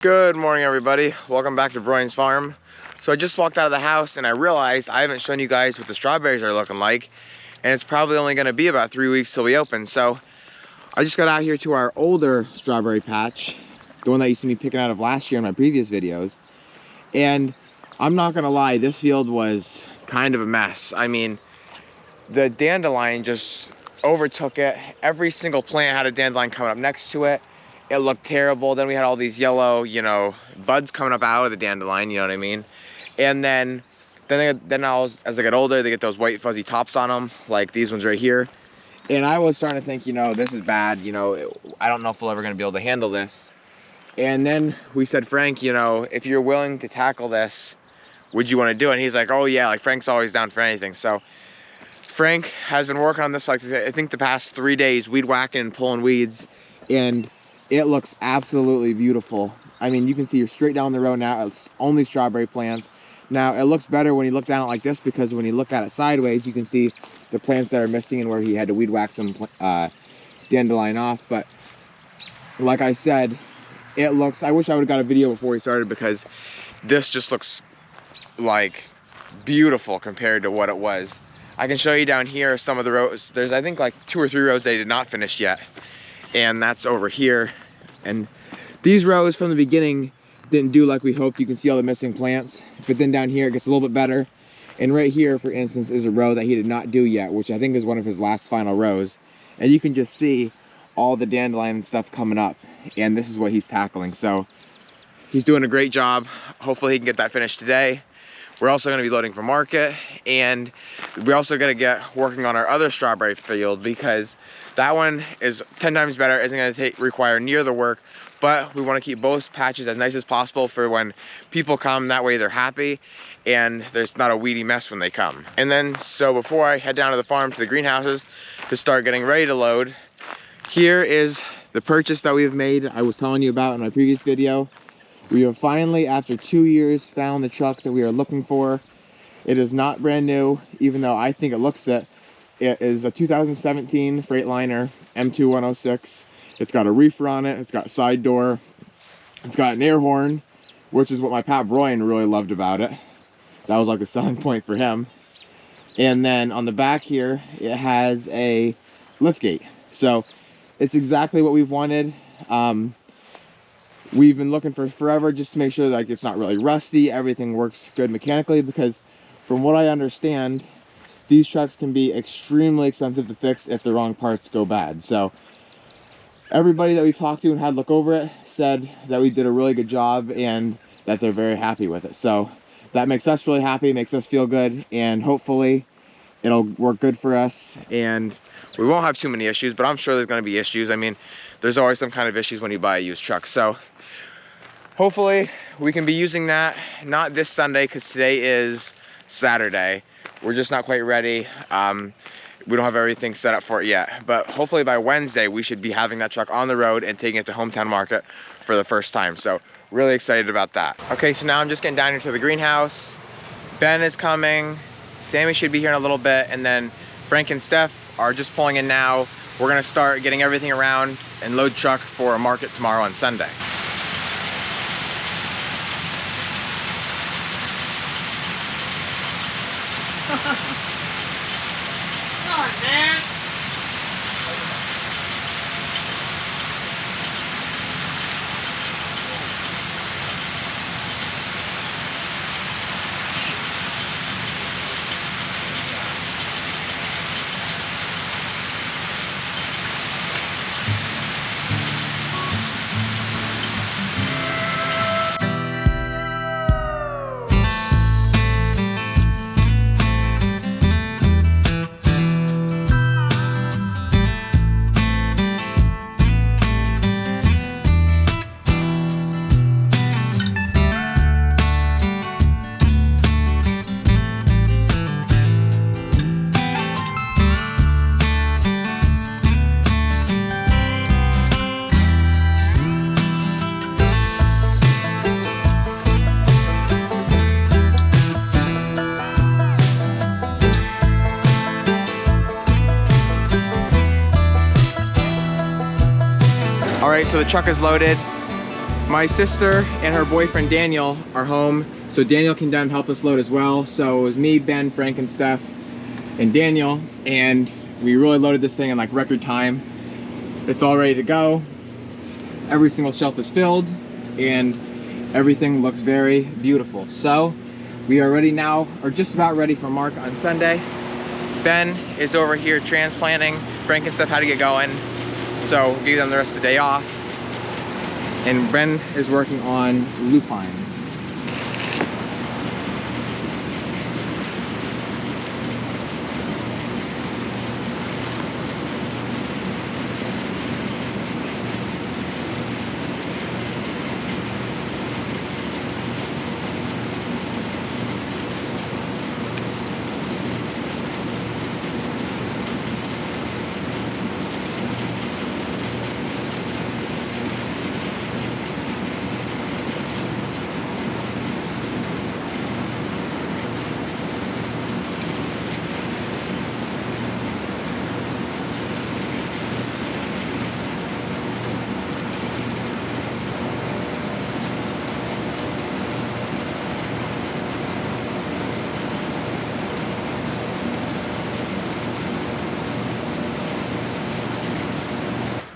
Good morning, everybody. Welcome back to Brian's farm. So I just walked out of the house and I realized I haven't shown you guys what the strawberries are looking like, and it's probably only going to be about 3 weeks till we open. So I just got out here to our older strawberry patch, the one that you see me picking out of last year in my previous videos, and I'm not gonna lie, this field was kind of a mess. I mean, the dandelion just overtook it. Every single plant had a dandelion coming up next to it. It looked terrible. Then we had all these yellow, buds coming up out of the dandelion, you know what I mean? And then as I get older, they get those white fuzzy tops on them, like these ones right here. And I was starting to think, this is bad. I don't know if we're ever gonna be able to handle this. And then we said, Frank, if you're willing to tackle this, would you want to do it? And he's like, oh yeah, like Frank's always down for anything. So Frank has been working on this for I think the past 3 days, weed whacking and pulling weeds, and it looks absolutely beautiful. I mean, you can see you're straight down the road now. It's only strawberry plants. Now, it looks better when you look down like this, because when you look at it sideways, you can see the plants that are missing and where he had to weed whack some dandelion off. But like I said, it looks, I wish I would have got a video before we started, because this just looks like beautiful compared to what it was. I can show you down here some of the rows. There's, I think, like 2 or 3 rows they did not finish yet. And that's over here. And these rows from the beginning didn't do like we hoped. You can see all the missing plants, but then down here it gets a little bit better. And right here, for instance, is a row that he did not do yet, which I think is one of his last final rows. And you can just see all the dandelion and stuff coming up, and this is what he's tackling. So he's doing a great job. Hopefully he can get that finished today. We're also going to be loading for market, and we're also going to get working on our other strawberry field, because that one is 10 times better. Isn't going to require near the work, but we want to keep both patches as nice as possible for when people come. That way they're happy and there's not a weedy mess when they come. And then, so before I head down to the farm to the greenhouses to start getting ready to load, here is the purchase that we've made. I was telling you about in my previous video. We have finally, after 2 years, found the truck that we are looking for. It is not brand new, even though I think it looks it. It is a 2017 Freightliner M2106. It's got a reefer on it. It's got side door. It's got an air horn, which is what my pal Brian really loved about it. That was like a selling point for him. And then on the back here, it has a liftgate. So it's exactly what we've wanted. We've been looking for forever just to make sure that it's not really rusty, everything works good mechanically, because from what I understand, these trucks can be extremely expensive to fix if the wrong parts go bad. So everybody that we've talked to and had look over it said that we did a really good job and that they're very happy with it. So that makes us really happy, makes us feel good, and hopefully it'll work good for us and we won't have too many issues, but I'm sure there's going to be issues. I mean, there's always some kind of issues when you buy a used truck. So hopefully we can be using that, not this Sunday, because today is Saturday. We're just not quite ready. We don't have everything set up for it yet, but hopefully by Wednesday we should be having that truck on the road and taking it to Hometown Market for the first time. So really excited about that. Okay, so now I'm just getting down here to the greenhouse. Ben is coming. Sammy should be here in a little bit, and then Frank and Steph are just pulling in now. We're gonna start getting everything around and load truck for a market tomorrow on Sunday. Come on, man. All right, so the truck is loaded. My sister and her boyfriend Daniel are home, so Daniel came down and help us load as well. So it was me, Ben, Frank, and Steph, and Daniel, and we really loaded this thing in like record time. It's all ready to go. Every single shelf is filled, and everything looks very beautiful. So we are ready now, or just about ready for Mark on Sunday. Ben is over here transplanting. Frank and Steph had to get going, so we'll give them the rest of the day off. And Ben is working on lupines.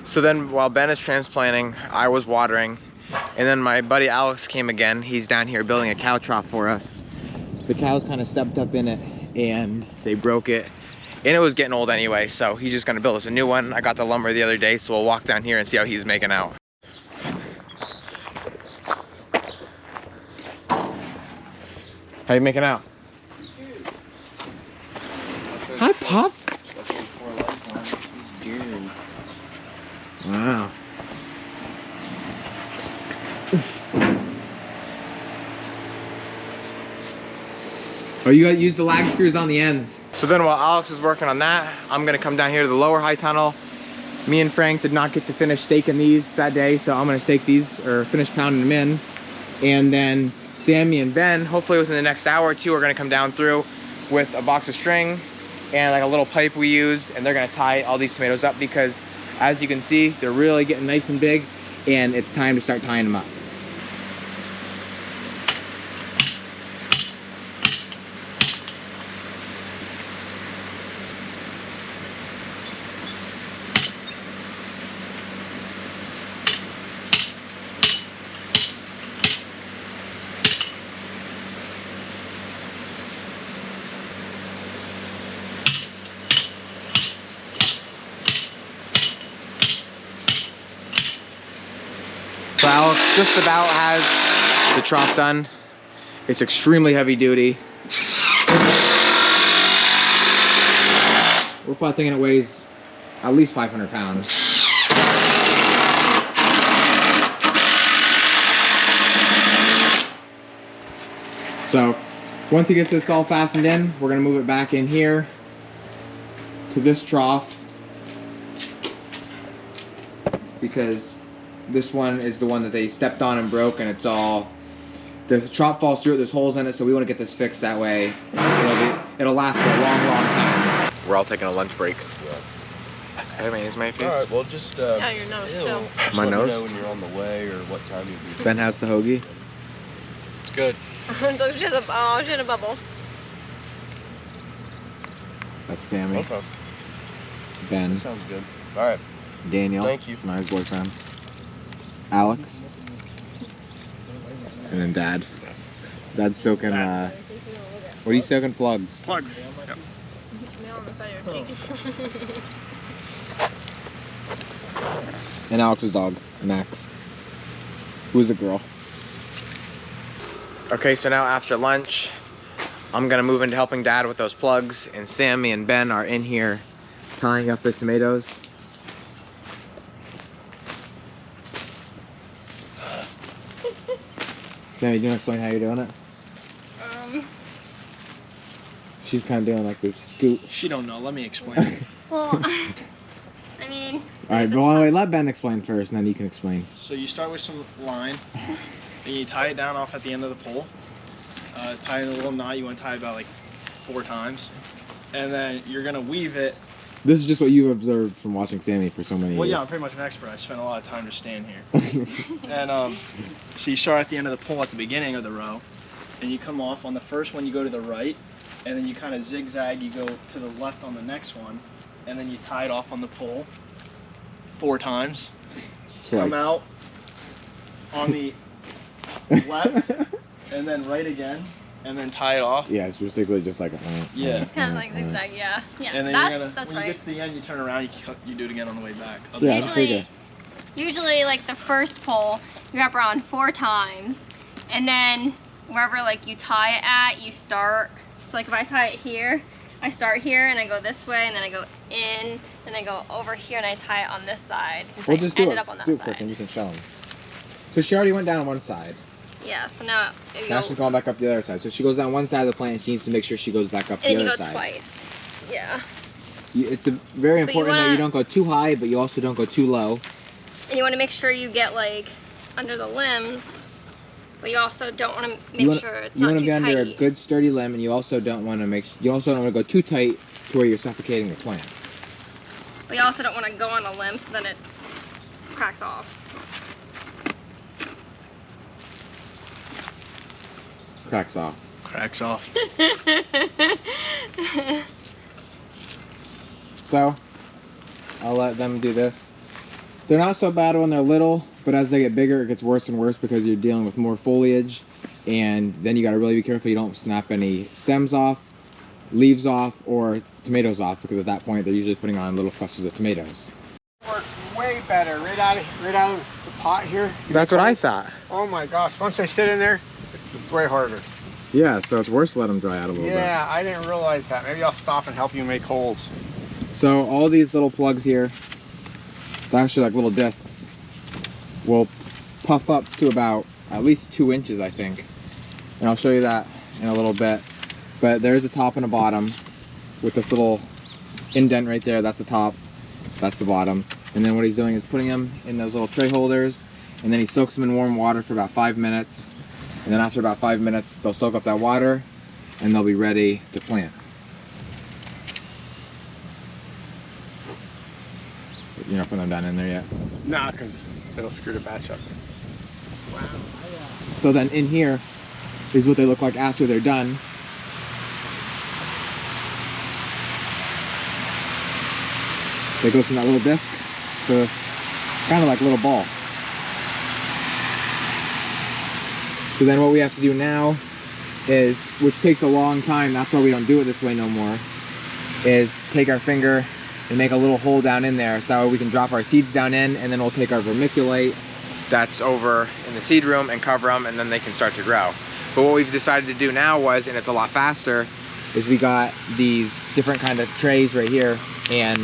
So then while Ben is transplanting, I was watering, and then my buddy Alex came again. He's down here building a cow trough for us. The cows kind of stepped up in it and they broke it, and it was getting old anyway, so he's just gonna build us a new one. I got the lumber the other day, so we'll walk down here and see how he's making out. How you making out? Hi, Pop. Wow. Oh, you gotta use the lag screws on the ends. So then while Alex is working on that, I'm gonna come down here to the lower high tunnel. Me and Frank did not get to finish staking these that day, so I'm gonna stake these, or finish pounding them in. And then Sammy and Ben, hopefully within the next hour or two, are gonna come down through with a box of string and like a little pipe we use, and they're gonna tie all these tomatoes up because as you can see, they're really getting nice and big, and it's time to start tying them up. So Alex just about has the trough done. It's extremely heavy duty. We're probably thinking it weighs at least 500 pounds. So once he gets this all fastened in, we're gonna move it back in here to this trough, because this one is the one that they stepped on and broke, and it's all, the trough falls through it, there's holes in it, so we want to get this fixed that way. It'll last for a long, long time. We're all taking a lunch break. Yeah. Hey, man, is my face? Alright, well just Yeah, your nose too. just My let nose? me know when you're on the way or what time you'll be. Ben has the hoagie. It's good. There's just a bubble. That's Sammy. Okay. Ben. Sounds good. Alright. Daniel. Thank you. Snyder's boyfriend. Alex. And then Dad. Dad's soaking, what are you soaking? Plugs. Plugs. Yep. And Alex's dog, Max, who's a girl. Okay, so now after lunch, I'm gonna move into helping Dad with those plugs, and Sammy and Ben are in here tying up the tomatoes. Sammy, do you want to explain how you're doing it? She's kind of doing like the scoot. She don't know. Let me explain. Well, I mean. All right, but wait, let Ben explain first, and then you can explain. So you start with some line, and you tie it down off at the end of the pole. Tie in a little knot. You want to tie it about like 4 times, and then you're gonna weave it This is just what you've observed from watching Sammy for so many Well, yeah, I'm years. pretty much an expert. I spent a lot of time just standing here. And so you start at the end of the pole at the beginning of the row, and you come off on the first one. You go to the right, and then you kind of zigzag. You go to the left on the next one, and then you tie it off on the pole 4 times. Twice. Come out on the left, and then right again, and then tie it off. Yeah, it's basically just like Yeah. It's kind of like zigzag, yeah. Yeah, And then that's when right. you get to the end, you turn around, you do it again on the way back. So yeah, that's pretty good. Usually, like the first pole, you wrap around 4 times, and then wherever like you tie it at, you start. So like if I tie it here, I start here and I go this way, and then I go in, and I go over here, and I tie it on this side. Since We'll I just do ended it. up on that Do it side. quick, and you can show them. So she already went down on one side. Yeah. So now it Now goes, she's going back up the other side. So she goes down one side of the plant, and she needs to make sure she goes back up and the you other go side. twice. Yeah. It's very But you important that wanna- you don't go too high, but you also don't go too low. And you want to make sure you get like under the limbs, but you also don't want to make You wanna, sure it's you not want to too be tight. under a good sturdy limb, and you also don't want to go too tight to where you're suffocating the plant. But you also don't want to go on a limb so then it cracks off. Cracks off. Cracks off. So I'll let them do this. They're not so bad when they're little, but as they get bigger, it gets worse and worse because you're dealing with more foliage, and then you got to really be careful you don't snap any stems off, leaves off, or tomatoes off, because at that point they're usually putting on little clusters of tomatoes. Works way better right out of the pot here. That's what I thought. Oh my gosh, once they sit in there, it's way harder. Yeah, so it's worse to let them dry out a little bit. Yeah, I didn't realize that. Maybe I'll stop and help you make holes. So all these little plugs here, they're actually like little discs, will puff up to about at least 2 inches, I think. And I'll show you that in a little bit. But there's a top and a bottom with this little indent right there. That's the top, that's the bottom. And then what he's doing is putting them in those little tray holders, and then he soaks them in warm water for about 5 minutes. And then after about 5 minutes, they'll soak up that water and they'll be ready to plant. You're not putting them down in there yet? Nah, because it'll screw the batch up. So then in here is what they look like after they're done. They go from that little disc to this kind of like little ball. So then what we have to do now is, which takes a long time, that's why we don't do it this way no more, is take our finger and make a little hole down in there so that way we can drop our seeds down in, and then we'll take our vermiculite that's over in the seed room and cover them, and then they can start to grow. But what we've decided to do now was, and it's a lot faster, is we got these different kind of trays right here, and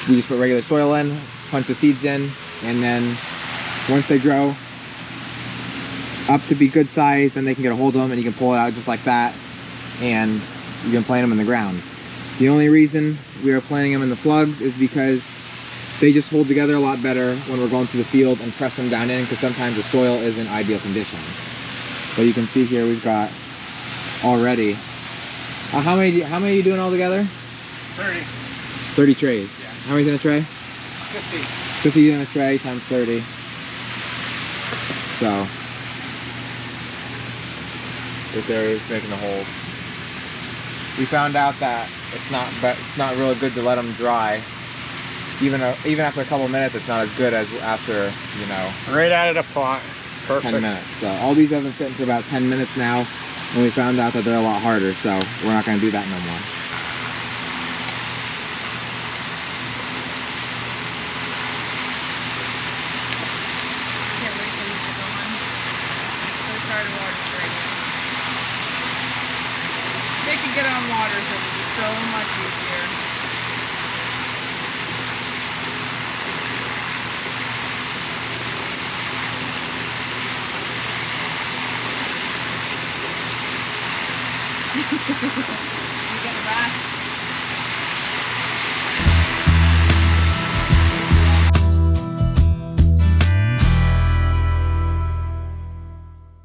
we just put regular soil in, punch the seeds in, and then once they grow up to be good size, then they can get a hold of them and you can pull it out just like that, and you can plant them in the ground. The only reason we are planting them in the plugs is because they just hold together a lot better when we're going through the field and press them down in, because sometimes the soil isn't ideal conditions. But you can see here we've got already, how many are you doing all together? 30. 30 trays. Yeah. How many's in a tray? 50. 50 in a tray times 30. So, right there is making the holes. We found out that it's not really good to let them dry. Even after a couple minutes, it's not as good as after, you know, Right out of the pot. Perfect. 10 minutes. So all these have been sitting for about 10 minutes now, and we found out that they're a lot harder, so we're not going to do that no more. Can't wait till it's gone. So tired of water fragrance. They could get on water, so it would be so much easier. You get it back?